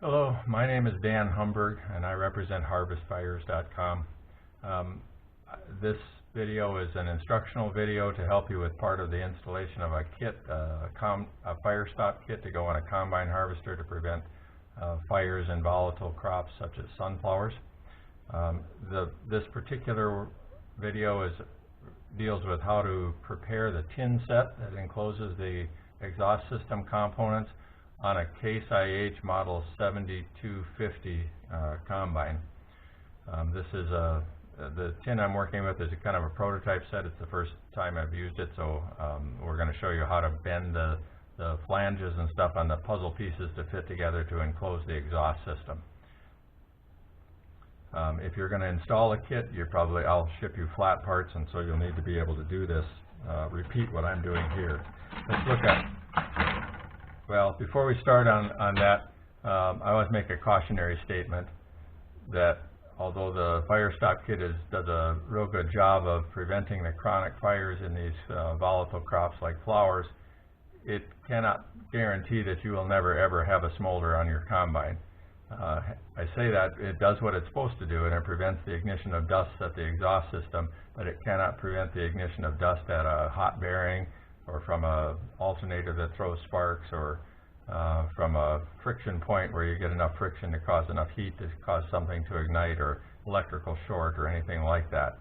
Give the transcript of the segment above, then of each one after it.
Hello, my name is Dan Humberg and I represent HarvestFires.com. This video is an instructional video to help you with part of the installation of a kit, a Firestop Kit to go on a combine harvester to prevent fires in volatile crops such as sunflowers. This particular video deals with how to prepare the tin set that encloses the exhaust system components on a CaseIH model 7250 combine. This is the tin I'm working with is a kind of a prototype set. It's the first time I've used it, so we're going to show you how to bend the flanges and stuff on the puzzle pieces to fit together to enclose the exhaust system. If you're going to install a kit, I'll ship you flat parts, and so you'll need to be able to do this. Repeat what I'm doing here. Let's look at. Well, before we start on that, I always make a cautionary statement that although the Firestop Kit does a real good job of preventing the chronic fires in these volatile crops like flowers, it cannot guarantee that you will never ever have a smolder on your combine. I say that it does what it's supposed to do, and it prevents the ignition of dust at the exhaust system, but it cannot prevent the ignition of dust at a hot bearing, or from a alternator that throws sparks, or from a friction point where you get enough friction to cause enough heat to cause something to ignite, or electrical short, or anything like that.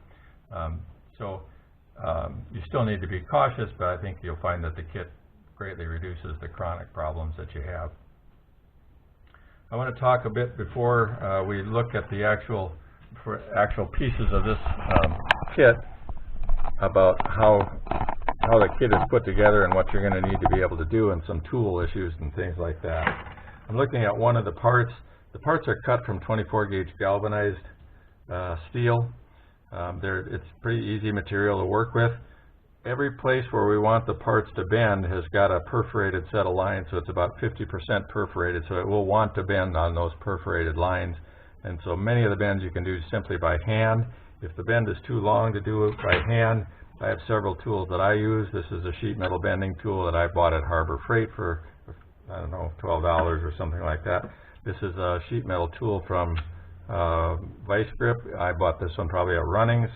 You still need to be cautious, but I think you'll find that the kit greatly reduces the chronic problems that you have. I want to talk a bit before we look at the actual pieces of this kit about how the kit is put together and what you're going to need to be able to do, and some tool issues and things like that. I'm looking at one of the parts. The parts are cut from 24 gauge galvanized steel. It's pretty easy material to work with. Every place where we want the parts to bend has got a perforated set of lines, so it's about 50% perforated, so it will want to bend on those perforated lines. And so many of the bends you can do simply by hand. If the bend is too long to do it by hand, I have several tools that I use. This is a sheet metal bending tool that I bought at Harbor Freight for, I don't know, $12 or something like that. This is a sheet metal tool from Vice Grip. I bought this one probably at Runnings.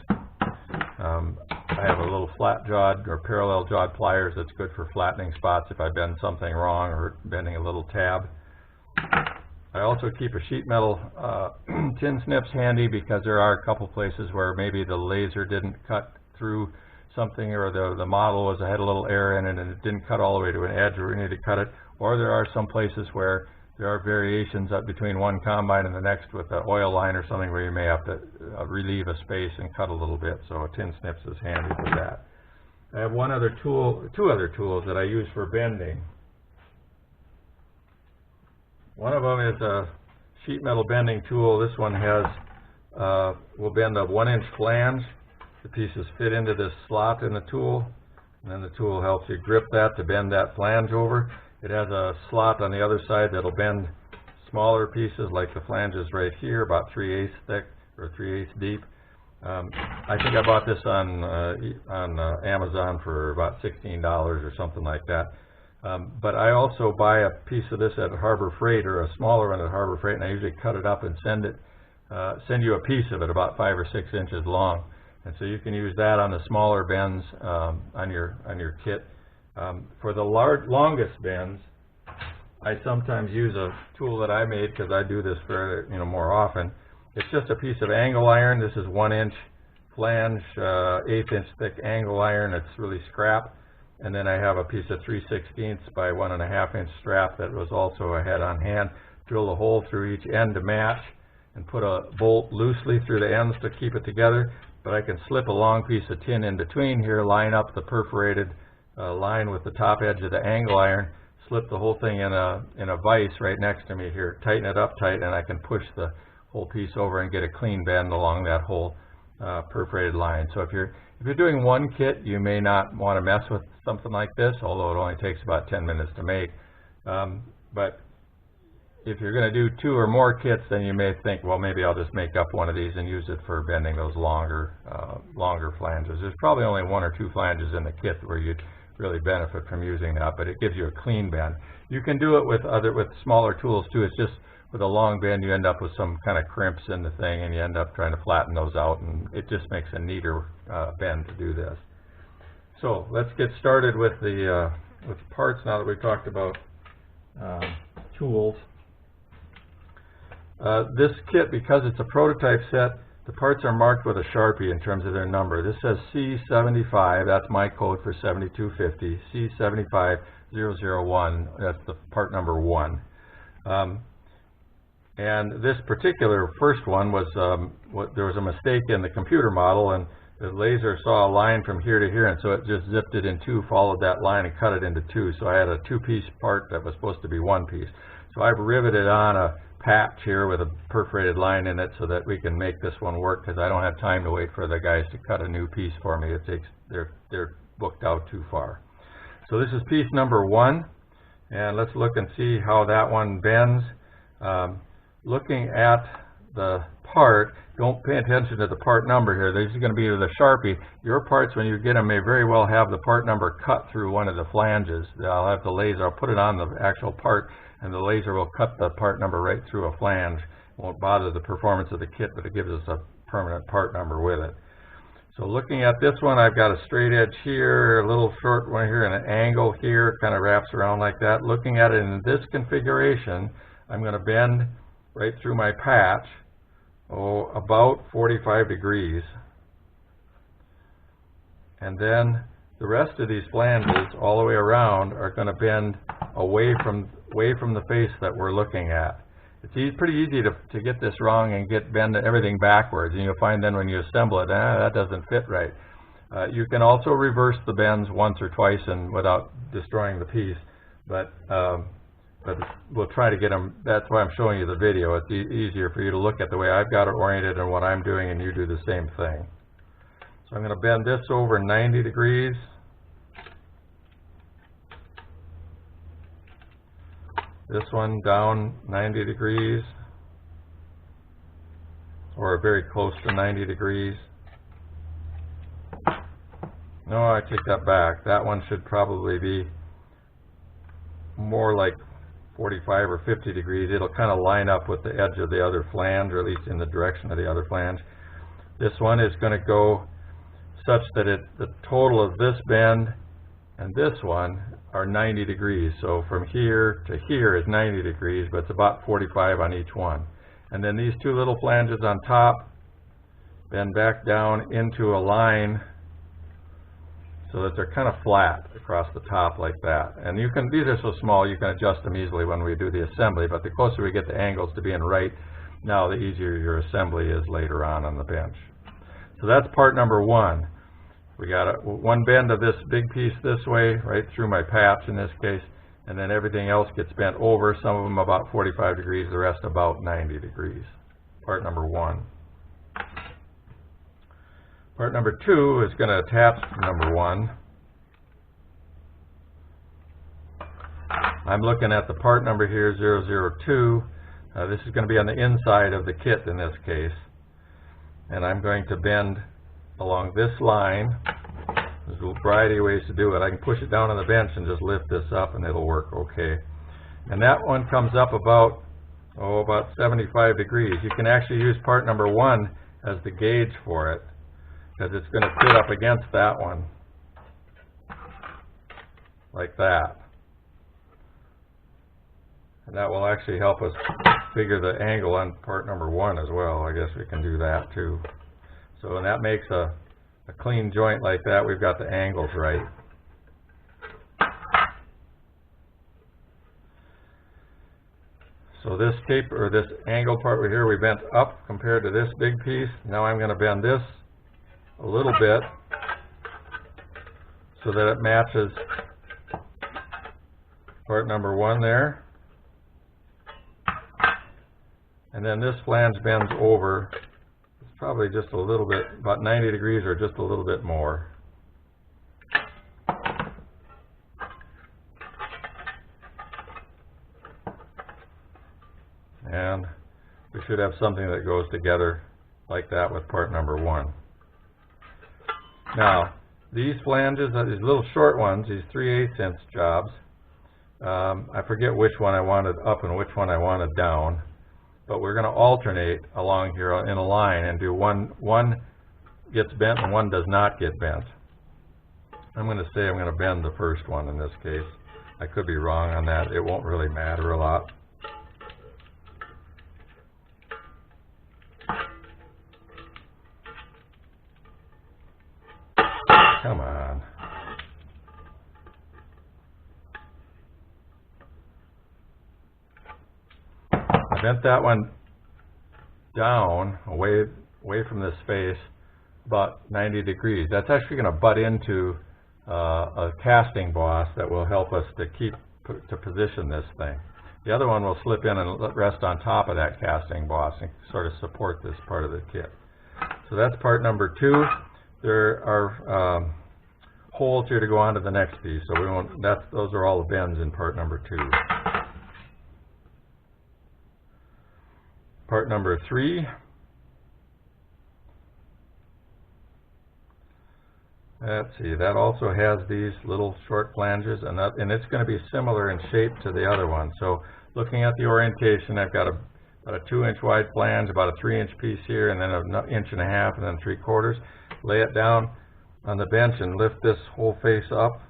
I have a little flat jawed or parallel jawed pliers that's good for flattening spots if I bend something wrong or bending a little tab. I also keep a sheet metal tin snips handy because there are a couple places where maybe the laser didn't cut through something, or the model had a little error in it and it didn't cut all the way to an edge where we need to cut it, or there are some places where there are variations up between one combine and the next with an oil line or something where you may have to relieve a space and cut a little bit, so a tin snips is handy for that. I have two other tools that I use for bending. One of them is a sheet metal bending tool. This one will bend a 1-inch flange. The pieces fit into this slot in the tool, and then the tool helps you grip that to bend that flange over. It has a slot on the other side that'll bend smaller pieces, like the flanges right here, about 3/8 thick or 3/8 deep. I think I bought this on Amazon for about $16 or something like that. But I also buy a piece of this at Harbor Freight, or a smaller one at Harbor Freight, and I usually cut it up and send you a piece of it about 5 or 6 inches long. And so you can use that on the smaller bends on your kit. For the longest bends, I sometimes use a tool that I made because I do this more often. It's just a piece of angle iron. This is 1-inch flange, 1/8 thick angle iron. It's really scrap. And then I have a piece of 3/16 by 1.5-inch strap that was also I had on hand. Drill a hole through each end to match, and put a bolt loosely through the ends to keep it together. But I can slip a long piece of tin in between here, line up the perforated line with the top edge of the angle iron, slip the whole thing in a vise right next to me here, tighten it up tight, and I can push the whole piece over and get a clean bend along that whole perforated line. So if you're doing one kit, you may not want to mess with something like this, although it only takes about 10 minutes to make. But if you're going to do 2 or more kits, then you may think, well, maybe I'll just make up one of these and use it for bending those longer flanges. There's probably only 1 or 2 flanges in the kit where you'd really benefit from using that, but it gives you a clean bend. You can do it with smaller tools too. It's just with a long bend, you end up with some kind of crimps in the thing, and you end up trying to flatten those out, and it just makes a neater bend to do this. So let's get started with the parts now that we've talked about tools. This kit, because it's a prototype set, the parts are marked with a Sharpie in terms of their number. This says C75, that's my code for 7250, C75001, that's the part number 1. And this particular first one was, there was a mistake in the computer model, and the laser saw a line from here to here, and so it just zipped it in two, followed that line, and cut it into two. So I had a two-piece part that was supposed to be one piece. So I've riveted on a patch here with a perforated line in it so that we can make this one work, because I don't have time to wait for the guys to cut a new piece for me. It takes, they're booked out too far. So this is piece number 1, and let's look and see how that one bends. Looking at the part, don't pay attention to the part number here. This is going to be with a Sharpie. Your parts, when you get them, may very well have the part number cut through one of the flanges. I'll have the laser, I'll put it on the actual part, and the laser will cut the part number right through a flange. It won't bother the performance of the kit, but it gives us a permanent part number with it. So looking at this one, I've got a straight edge here, a little short one here, and an angle here, kind of wraps around like that. Looking at it in this configuration, I'm going to bend right through my patch, about 45 degrees. And then the rest of these flanges all the way around are going to bend away from the face that we're looking at. It's pretty easy to get this wrong and bend everything backwards, and you'll find then when you assemble it, that doesn't fit right. You can also reverse the bends once or twice and without destroying the piece, but we'll try to get them. That's why I'm showing you the video. It's easier for you to look at the way I've got it oriented and what I'm doing, and you do the same thing. So I'm going to bend this over 90 degrees. This one down 90 degrees, or very close to 90 degrees. No, I take that back. That one should probably be more like 45 or 50 degrees. It'll kind of line up with the edge of the other flange, or at least in the direction of the other flange. This one is going to go such that the total of this bend and this one are 90 degrees. So from here to here is 90 degrees, but it's about 45 on each one. And then these two little flanges on top bend back down into a line so that they're kind of flat across the top like that. And you can, these are so small you can adjust them easily when we do the assembly, but the closer we get the angles to being right now, the easier your assembly is later on the bench. So that's part number 1. We got one bend of this big piece this way, right through my patch in this case, and then everything else gets bent over, some of them about 45 degrees, the rest about 90 degrees. Part number 1. Part number 2 is going to attach to number 1. I'm looking at the part number here, 002. This is going to be on the inside of the kit in this case. And I'm going to bend along this line. There's a variety of ways to do it. I can push it down on the bench and just lift this up and it'll work okay. And that one comes up about 75 degrees. You can actually use part number 1 as the gauge for it, because it's going to fit up against that one like that. And that will actually help us figure the angle on part number 1 as well. I guess we can do that too. So when that makes a clean joint like that, we've got the angles right. So this taper, or this angle part right here, we bent up compared to this big piece. Now I'm going to bend this a little bit so that it matches part number 1 there. And then this flange bends over. It's probably just a little bit, about 90 degrees or just a little bit more. And we should have something that goes together like that with part number 1. Now, these flanges, these little short ones, these 3/8 inch jobs, I forget which one I wanted up and which one I wanted down. but we're going to alternate along here in a line and do one gets bent and one does not get bent. I'm going to say I'm going to bend the first one in this case. I could be wrong on that. It won't really matter a lot. Come on. I bent that one down away from this face about 90 degrees. That's actually going to butt into a casting boss that will help us to position this thing. The other one will slip in and rest on top of that casting boss and sort of support this part of the kit. So that's part number 2. There are holes here to go on to the next piece, so we won't. Those are all the bends in part number 2. Part number 3. Let's see, that also has these little short flanges, and it's going to be similar in shape to the other one. So looking at the orientation, I've got about a 2-inch wide flange, about a 3-inch piece here, and then an 1.5 inches, and then 3/4. Lay it down on the bench and lift this whole face up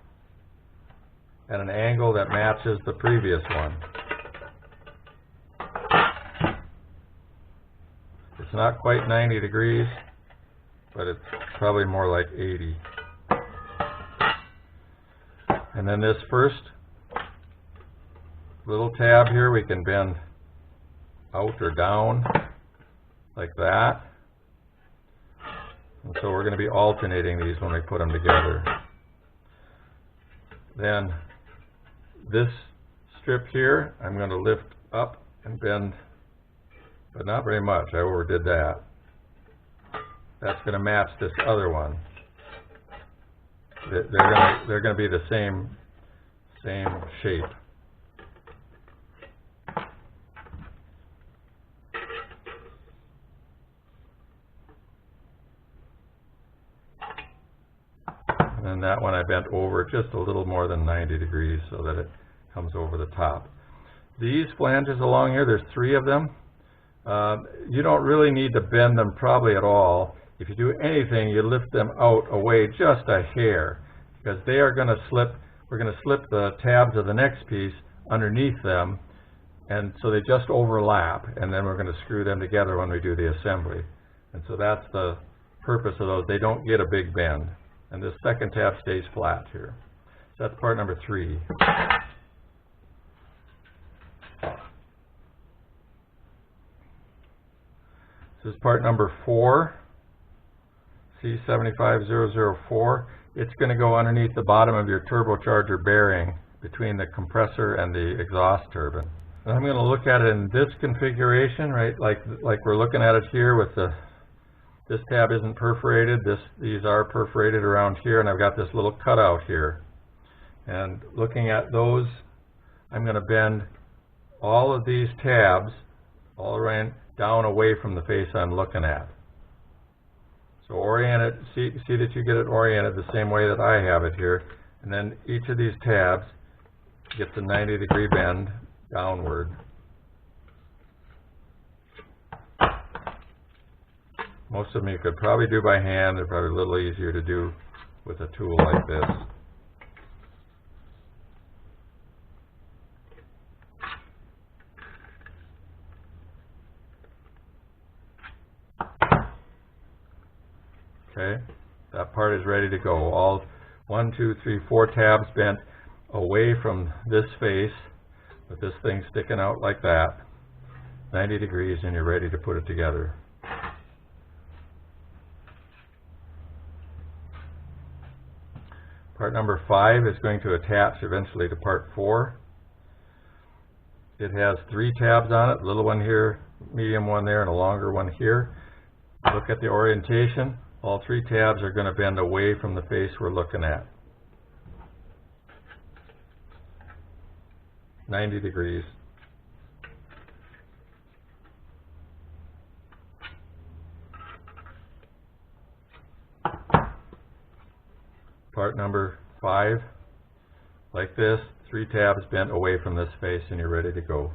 at an angle that matches the previous one. It's not quite 90 degrees, but it's probably more like 80. And then this first little tab here we can bend out or down like that. And so we're going to be alternating these when we put them together. Then this strip here I'm going to lift up and bend, but not very much. I overdid that. That's going to match this other one. They're going to be the same shape. And then that one I bent over just a little more than 90 degrees so that it comes over the top. These flanges along here, there's 3 of them. You don't really need to bend them probably at all. If you do anything, you lift them out away just a hair, because they are going to slip. We're going to slip the tabs of the next piece underneath them, and so they just overlap, and then we're going to screw them together when we do the assembly. And so that's the purpose of those. They don't get a big bend, and this second tab stays flat here. So that's part number 3. This is part number 4. C75004, it's going to go underneath the bottom of your turbocharger bearing between the compressor and the exhaust turbine. And I'm going to look at it in this configuration, right? Like we're looking at it here with this tab isn't perforated, these are perforated around here, and I've got this little cutout here. And looking at those, I'm going to bend all of these tabs all around down away from the face I'm looking at. So orient it, see that you get it oriented the same way that I have it here, and then each of these tabs gets a 90-degree bend downward. Most of them you could probably do by hand. They're probably a little easier to do with a tool like this. Okay, that part is ready to go. All 1, 2, 3, 4 tabs bent away from this face with this thing sticking out like that, 90 degrees, and you're ready to put it together. Part number 5 is going to attach eventually to part 4. It has 3 tabs on it, a little one here, medium one there, and a longer one here. Look at the orientation. All 3 tabs are going to bend away from the face we're looking at. 90 degrees. Part number 5, like this, 3 tabs bent away from this face, and you're ready to go.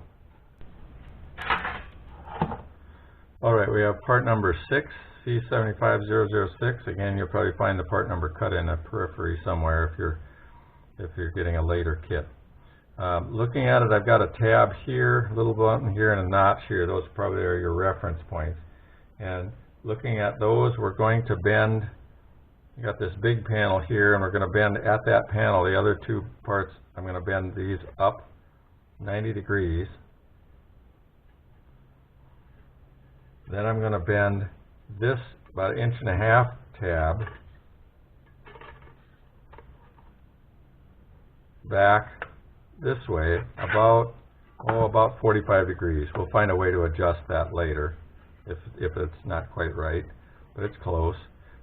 All right, we have part number 6, C75006. Again, you'll probably find the part number cut in a periphery somewhere if you're getting a later kit. Looking at it, I've got a tab here, a little button here, and a notch here. Those probably are your reference points. And looking at those, we're going to bend. We got this big panel here, and we're going to bend at that panel. The other two parts, I'm going to bend these up 90 degrees. Then I'm going to bend this about 1.5 inch tab back this way about 45 degrees. We'll find a way to adjust that later if it's not quite right, but it's close.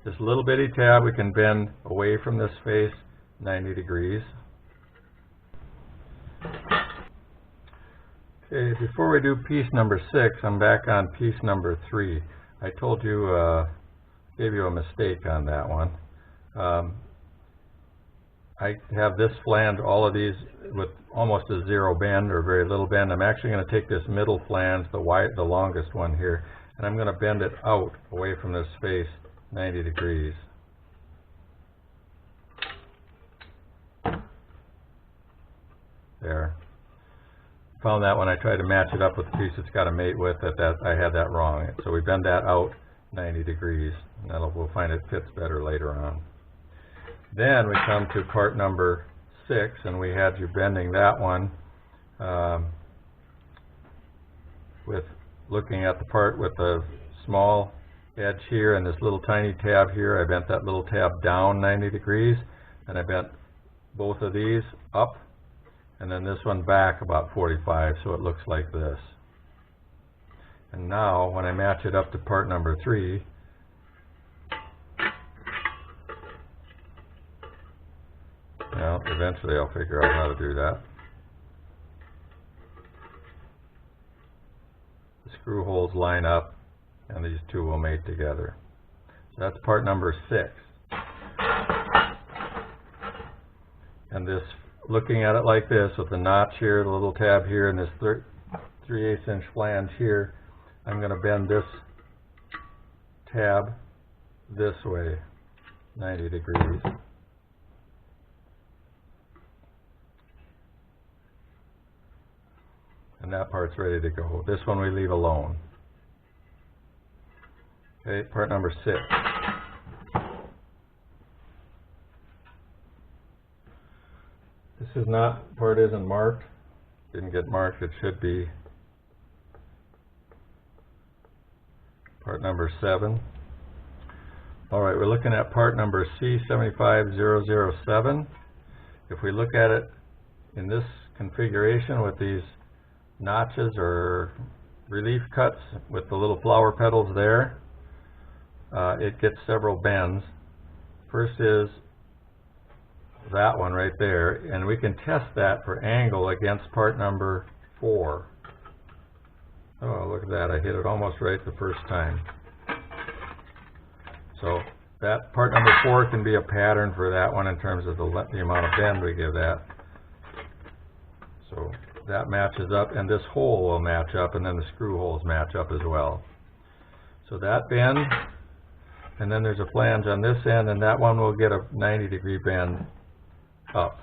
This little bitty tab we can bend away from this face 90 degrees. Okay, before we do piece number 6, I'm back on piece number 3. I told you, gave you a mistake on that one. I have this flange, all of these with almost a zero bend or very little bend. I'm actually going to take this middle flange, the longest one here, and I'm going to bend it out away from this face 90 degrees. There. Found that when I tried to match it up with the piece it's got to mate with, that I had that wrong. So we bend that out 90 degrees, and we'll find it fits better later on. Then we come to part number 6, and we had you bending that one with looking at the part with the small edge here and this little tiny tab here. I bent that little tab down 90 degrees, and I bent both of these up, and then this one back about 45, so it looks like this. And now when I match it up to part number 3, well, eventually I'll figure out how to do that. The screw holes line up and these two will mate together. So that's part number 6. And this, looking at it like this, with the notch here, the little tab here, and this 3/8 inch flange here, I'm going to bend this tab this way 90 degrees. And that part's ready to go. This one we leave alone. Okay, part number 6. This is not, part isn't marked. Didn't get marked, it should be part number 7. Alright, we're looking at part number C75007. If we look at it in this configuration with these notches or relief cuts with the little flower petals there, it gets several bends. First is that one right there, and we can test that for angle against part number 4. Oh, look at that, I hit it almost right the first time. So that part number 4 can be a pattern for that one in terms of the amount of bend we give that. So that matches up, and this hole will match up, and then the screw holes match up as well. So that bend, and then there's a flange on this end, and that one will get a 90 degree bend up.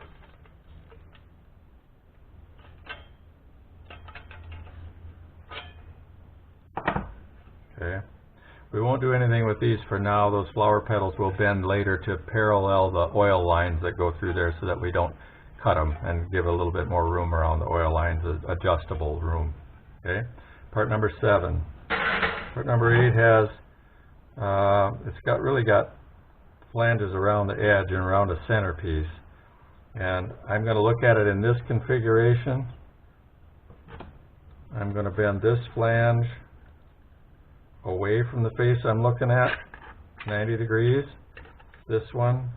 Okay. We won't do anything with these for now. Those flower petals will bend later to parallel the oil lines that go through there so that we don't cut them and give a little bit more room around the oil lines, adjustable room. Okay. Part number 7. Part number 8 has, it's really got flanges around the edge and around the centerpiece. And I'm going to look at it in this configuration. I'm going to bend this flange away from the face I'm looking at 90 degrees. This one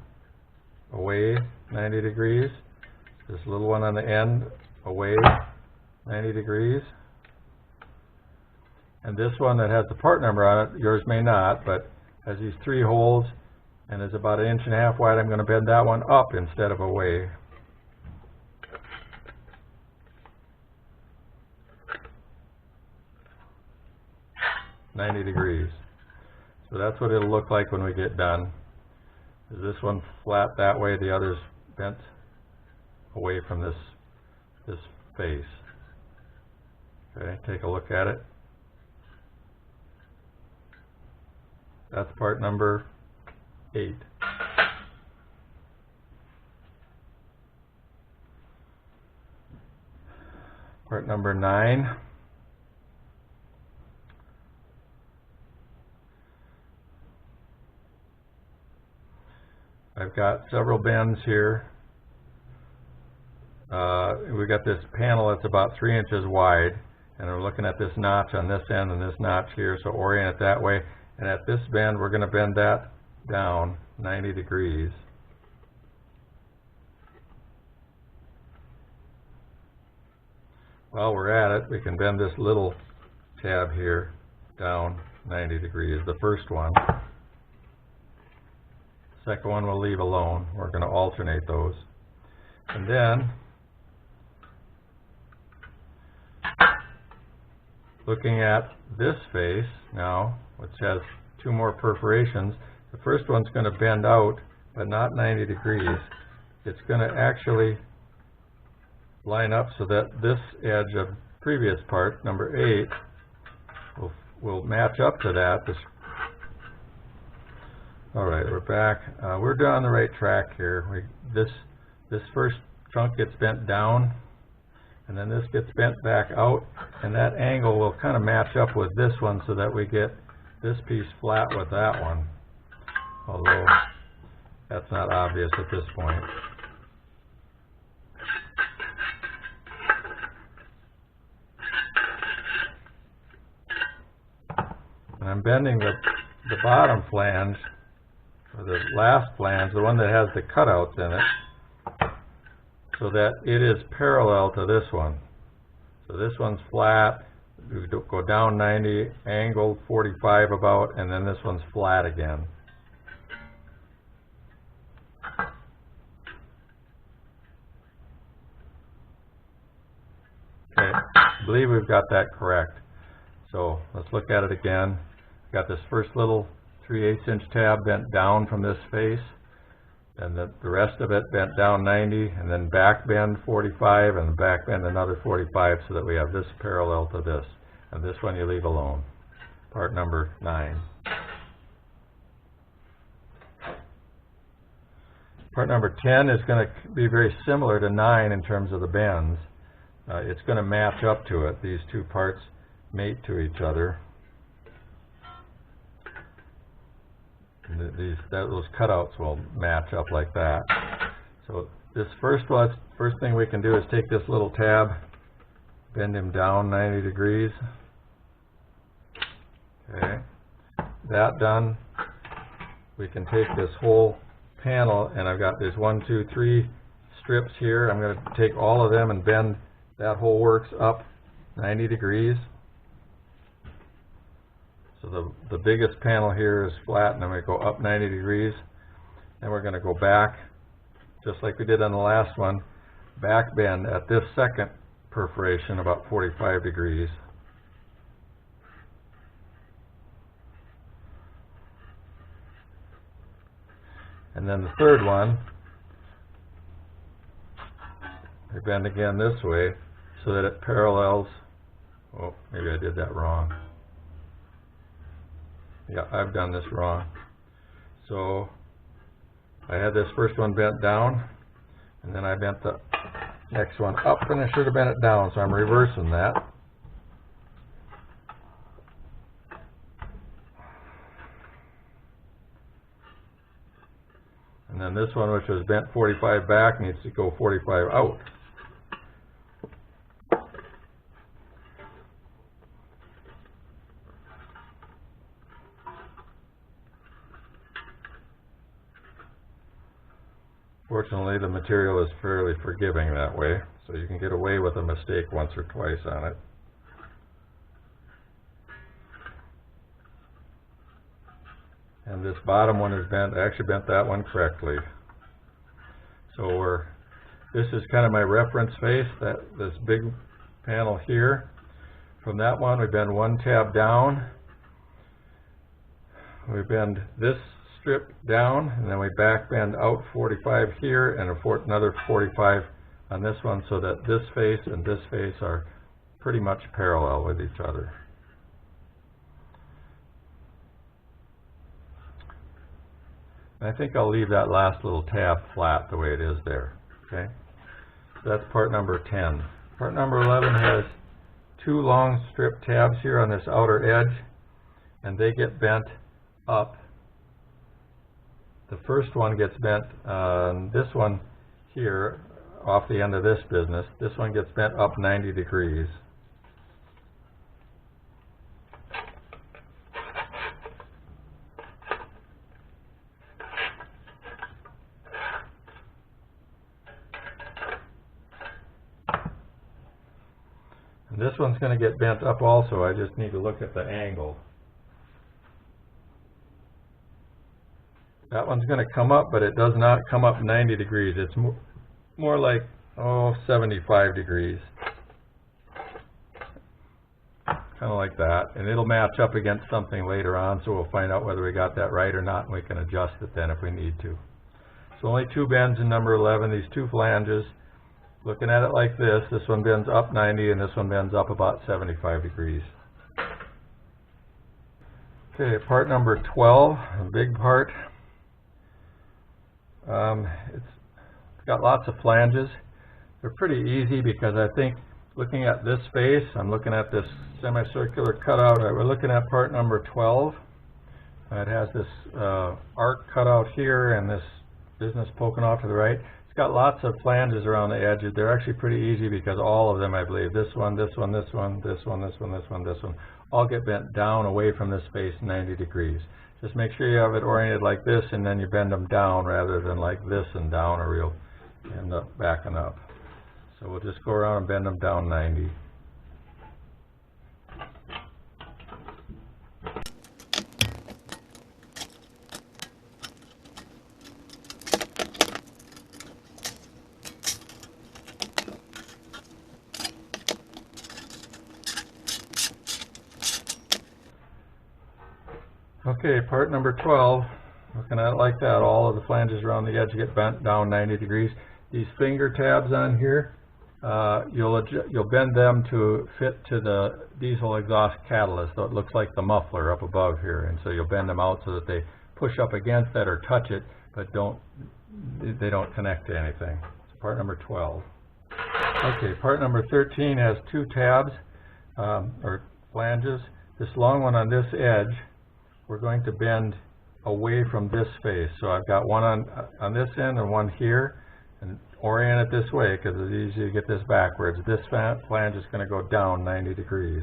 away 90 degrees. This little one on the end away 90 degrees. And this one that has the part number on it, yours may not, but has these 3 holes and is about 1.5 inches wide. I'm going to bend that one up instead of away. 90 degrees. So that's what it'll look like when we get done. Is this one flat that way, the other's bent away from this face. Okay, take a look at it. That's part number 8. Part number 9. I've got several bends here. We got this panel that's about 3 inches wide, and we're looking at this notch on this end and this notch here, so orient it that way. And at this bend, we're going to bend that down 90 degrees. While we're at it, we can bend this little tab here down 90 degrees, the first one. Second one we'll leave alone. We're going to alternate those. And then, looking at this face now, which has 2 more perforations, the first one's going to bend out, but not 90 degrees. It's going to actually line up so that this edge of previous part, number 8, will match up to that. All right, we're back. We're on the right track here. This first chunk gets bent down, and then this gets bent back out, and that angle will kind of match up with this one so that we get this piece flat with that one, although that's not obvious at this point. And I'm bending the bottom flange, or the last flange, the one that has the cutouts in it, so that it is parallel to this one. So this one's flat, we go down 90, angled 45 about, and then this one's flat again. Okay, I believe we've got that correct. So let's look at it again. Got this first little 3/8 inch tab bent down from this face, and the rest of it bent down 90, and then back bend 45, and back bend another 45, so that we have this parallel to this. And this one you leave alone. Part number 9. Part number 10 is going to be very similar to 9 in terms of the bends. It's going to match up to it. These 2 parts mate to each other. And those cutouts will match up like that. So this first thing we can do is take this little tab, bend him down 90 degrees. Okay, that done, we can take this whole panel, and I've got these 1, 2, 3 strips here. I'm going to take all of them and bend that whole works up 90 degrees. So the biggest panel here is flat, and I'm going to go up 90 degrees. Then we're going to go back, just like we did on the last one, back bend at this second perforation about 45 degrees. And then the third one, I bend again this way so that it parallels. Oh, maybe I did that wrong. Yeah, I've done this wrong. So I had this first one bent down, and then I bent the next one up, and I should have bent it down, so I'm reversing that. And then this one, which was bent 45 back, needs to go 45 out. Fortunately, the material is fairly forgiving that way, so you can get away with a mistake once or twice on it. And this bottom one is bent. I actually bent that one correctly. So this is kind of my reference face, this big panel here. From that one, we bend 1 tab down, we bend this strip down, and then we back bend out 45 here, and another 45 on this one, so that this face and this face are pretty much parallel with each other. And I think I'll leave that last little tab flat the way it is there. Okay, so that's part number 10. Part number 11 has two long strip tabs here on this outer edge, and they get bent up. The first one gets bent on this one here off the end of this business. This one gets bent up 90 degrees. And this one's going to get bent up also. I just need to look at the angle. That one's going to come up, but it does not come up 90 degrees. It's more like, 75 degrees. Kind of like that. And it'll match up against something later on, so we'll find out whether we got that right or not, and we can adjust it then if we need to. So only two bends in number 11, these two flanges. Looking at it like this one bends up 90 and this one bends up about 75 degrees. Okay, part number 12, a big part. It's got lots of flanges. They're pretty easy because I think looking at this face, I'm looking at this semicircular cutout. We're looking at part number 12. It has this arc cut out here and this business poking off to the right. It's got lots of flanges around the edges. They're actually pretty easy because all of them, I believe, this one, this one, this one, this one, this one, this one, this one, all get bent down away from this face 90 degrees. Just make sure you have it oriented like this, and then you bend them down rather than like this and down, or you'll end up backing up. So we'll just go around and bend them down 90. Okay, part number 12, looking at it like that, all of the flanges around the edge get bent down 90 degrees. These finger tabs on here, you'll bend them to fit to the diesel exhaust catalyst, so it looks like the muffler up above here, and so you'll bend them out so that they push up against that or touch it, but they don't connect to anything. So part number 12. Okay, part number 13 has two tabs, or flanges. This long one on this edge, we're going to bend away from this face. So I've got one on this end and one here, and orient it this way because it's easy to get this backwards. This flange is going to go down 90 degrees.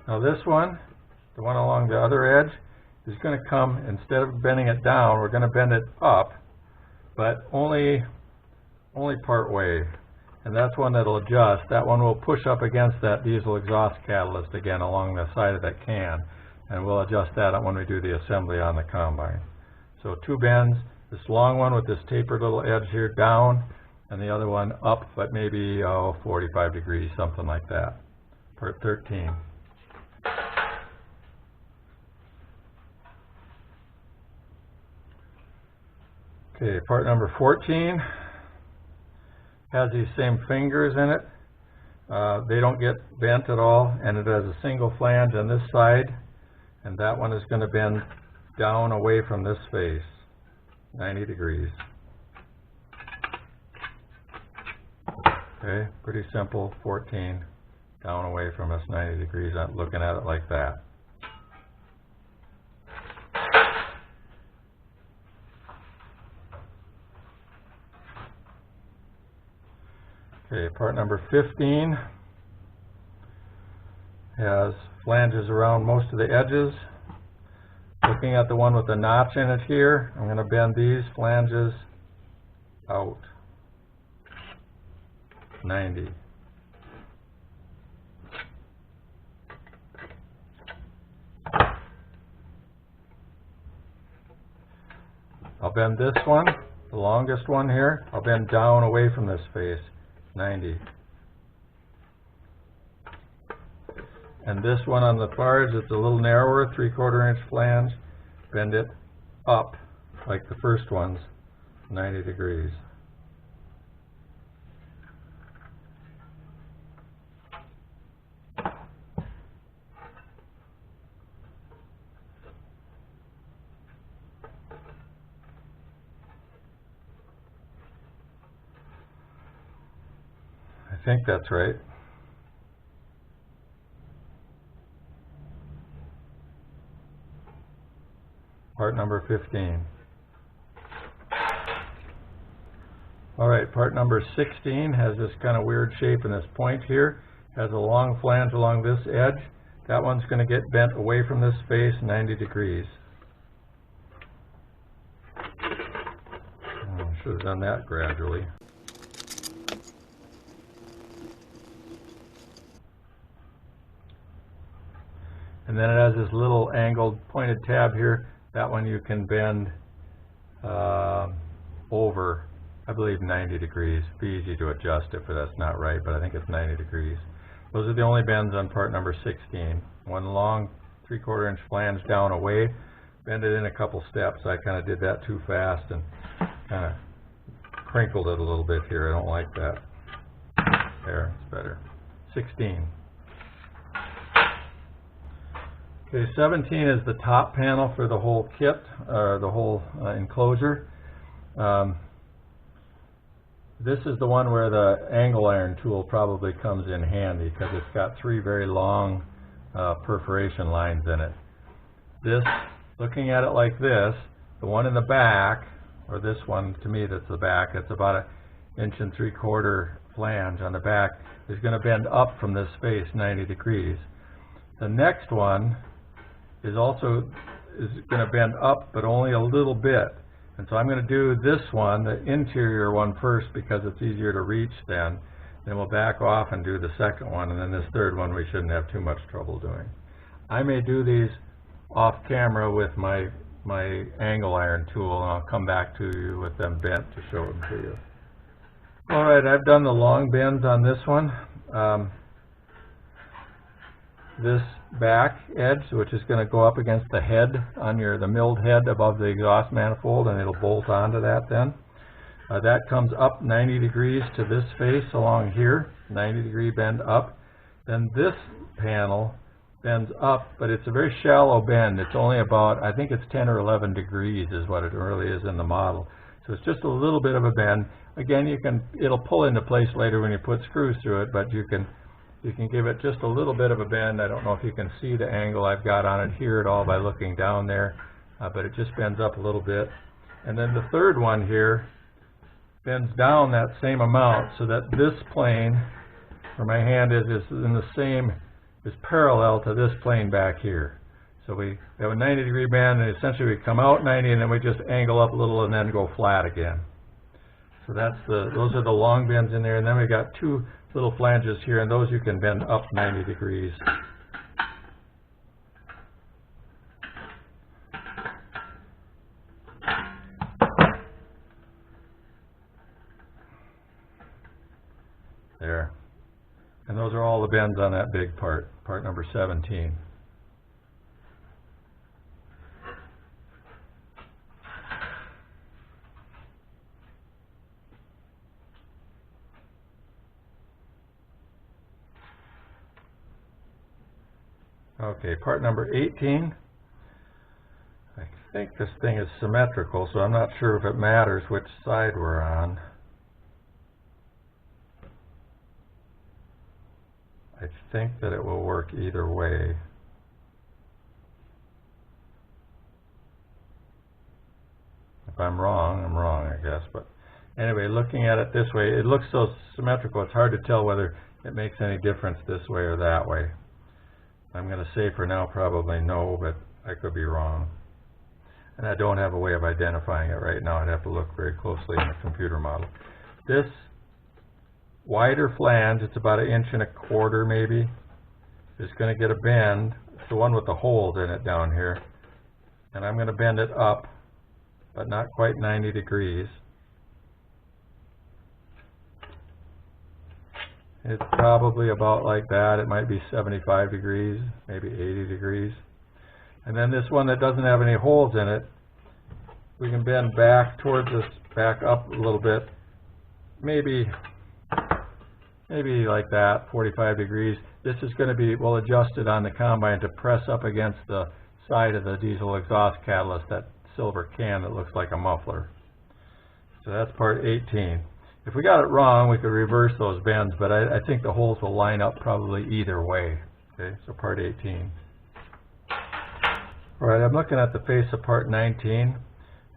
Now this one, the one along the other edge, is going to come, instead of bending it down, we're going to bend it up, but only part way. And that's one that'll adjust. That one will push up against that diesel exhaust catalyst again along the side of that can, and we'll adjust that when we do the assembly on the combine. So two bends, this long one with this tapered little edge here down, and the other one up, but maybe 45 degrees, something like that. Part 13. Okay, part number 14 has these same fingers in it. They don't get bent at all, and it has a single flange on this side, and that one is going to bend down away from this face, 90 degrees. Okay, pretty simple, 14, down away from us 90 degrees. I'm looking at it like that. Okay, part number 15 has flanges around most of the edges. Looking at the one with the notch in it here, I'm going to bend these flanges out 90. I'll bend this one, the longest one here, I'll bend down away from this face, 90. And this one on the far edge, it's a little narrower, 3/4 inch flange, bend it up like the first ones, 90 degrees. I think that's right. Part number 15. Alright, part number 16 has this kind of weird shape in this point here. Has a long flange along this edge. That one's going to get bent away from this face 90 degrees. Oh, I should have done that gradually. And then it has this little angled pointed tab here. That one you can bend over, I believe, 90 degrees. It'd be easy to adjust if that's not right, but I think it's 90 degrees. Those are the only bends on part number 16. One long 3/4 inch flange down away, bend it in a couple steps. I kind of did that too fast and kind of crinkled it a little bit here. I don't like that. There, it's better. 16. Okay, 17 is the top panel for the whole kit, or the whole enclosure. This is the one where the angle iron tool probably comes in handy because it's got 3 very long perforation lines in it. This, looking at it like this, the one in the back, or this one to me that's the back, it's about 1 3/4 inch flange on the back, is going to bend up from this face 90 degrees. The next one is also going to bend up, but only a little bit. And so I'm going to do this one, the interior one, first because it's easier to reach then. Then we'll back off and do the second one, and then this third one we shouldn't have too much trouble doing. I may do these off camera with my angle iron tool, and I'll come back to you with them bent to show them to you. Alright, I've done the long bends on this one. This back edge, which is going to go up against the head on the milled head above the exhaust manifold, and it'll bolt onto that then. That comes up 90 degrees to this face along here, 90 degree bend up. Then this panel bends up, but it's a very shallow bend. It's only about, I think it's 10 or 11 degrees is what it really is in the model. So it's just a little bit of a bend. Again, it'll pull into place later when you put screws through it, but you can give it just a little bit of a bend. I don't know if you can see the angle I've got on it here at all by looking down there, but it just bends up a little bit. And then the third one here bends down that same amount so that this plane, where my hand is parallel to this plane back here. So we have a 90 degree bend, and essentially we come out 90 and then we just angle up a little and then go flat again. So those are the long bends in there, and then we got 2 little flanges here, and those you can bend up 90 degrees. There. And those are all the bends on that big part, part number 17. Okay, part number 18. I think this thing is symmetrical, so I'm not sure if it matters which side we're on. I think that it will work either way. If I'm wrong, I'm wrong, I guess. But anyway, looking at it this way, it looks so symmetrical, it's hard to tell whether it makes any difference this way or that way. I'm going to say for now probably no, but I could be wrong. And I don't have a way of identifying it right now. I'd have to look very closely in the computer model. This wider flange, it's about 1 1/4 inches maybe, is going to get a bend. It's the one with the holes in it down here. And I'm going to bend it up but not quite 90 degrees. It's probably about like that. It might be 75 degrees, maybe 80 degrees. And then this one that doesn't have any holes in it, we can bend back towards this, back up a little bit, maybe like that, 45 degrees. This is going to be, we'll adjust it on the combine to press up against the side of the diesel exhaust catalyst, that silver can that looks like a muffler. So that's part 18. If we got it wrong, we could reverse those bends, but I think the holes will line up probably either way. Okay, so part 18. All right, I'm looking at the face of part 19,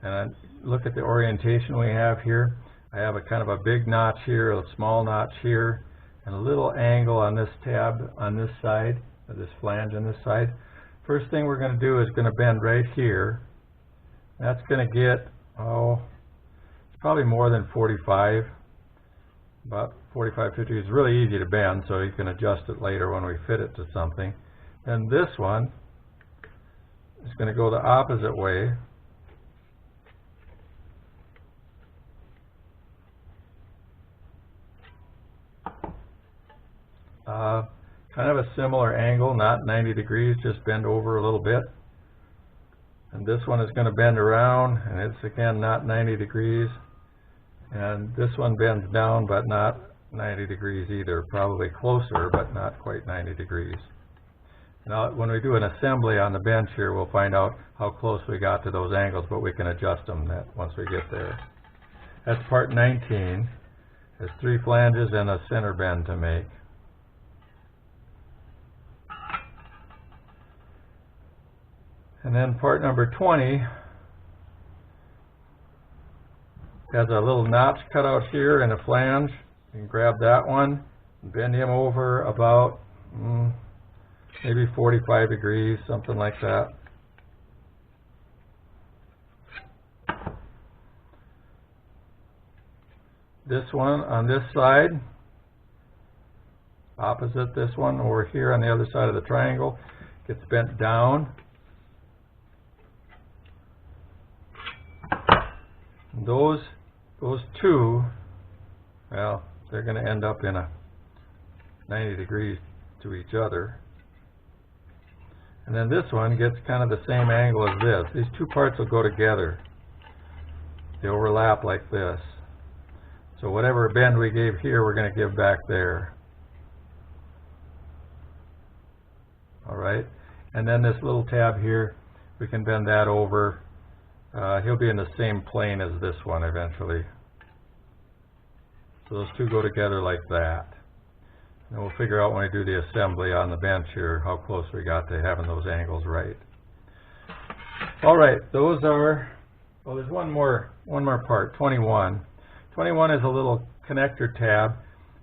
and I look at the orientation we have here. I have a kind of a big notch here, a small notch here, and a little angle on this tab on this side, this flange on this side. First thing we're going to do is going to bend right here. That's going to get, it's probably more than 45, about 45, 50. It's really easy to bend, so you can adjust it later when we fit it to something. And this one is going to go the opposite way. Kind of a similar angle, not 90 degrees, just bend over a little bit. And this one is going to bend around, and it's again not 90 degrees. And this one bends down, but not 90 degrees either, probably closer, but not quite 90 degrees. Now, when we do an assembly on the bench here, we'll find out how close we got to those angles, but we can adjust them once we get there. That's part 19. There's 3 flanges and a center bend to make. And then part number 20 has a little notch cut out here and a flange. You can grab that one and bend him over about maybe 45 degrees, something like that. This one on this side, opposite this one over here on the other side of the triangle, gets bent down. Those two, well, they're going to end up in a 90 degrees to each other. And then this one gets kind of the same angle as this. These two parts will go together. They overlap like this. So whatever bend we gave here, we're going to give back there. All right. And then this little tab here, we can bend that over. He'll be in the same plane as this one eventually. So those two go together like that. And we'll figure out when we do the assembly on the bench here how close we got to having those angles right. All right, those are, well, there's one more part, 21. 21 is a little connector tab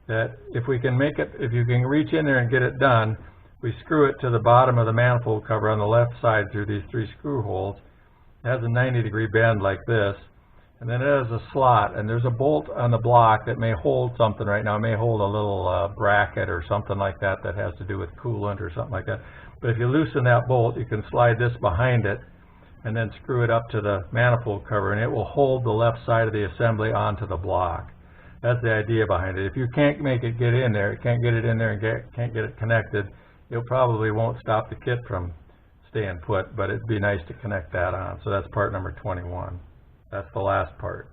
that if we can make it, if you can reach in there and get it done, we screw it to the bottom of the manifold cover on the left side through these 3 screw holes. It has a 90-degree bend like this, and then it has a slot, and there's a bolt on the block that may hold something right now. It may hold a little bracket or something like that that has to do with coolant or something like that. But if you loosen that bolt, you can slide this behind it and then screw it up to the manifold cover, and it will hold the left side of the assembly onto the block. That's the idea behind it. If you can't make it get in there, can't get it in there and can't get it connected, it probably won't stop the kit from staying put, but it'd be nice to connect that on. So that's part number 21. That's the last part.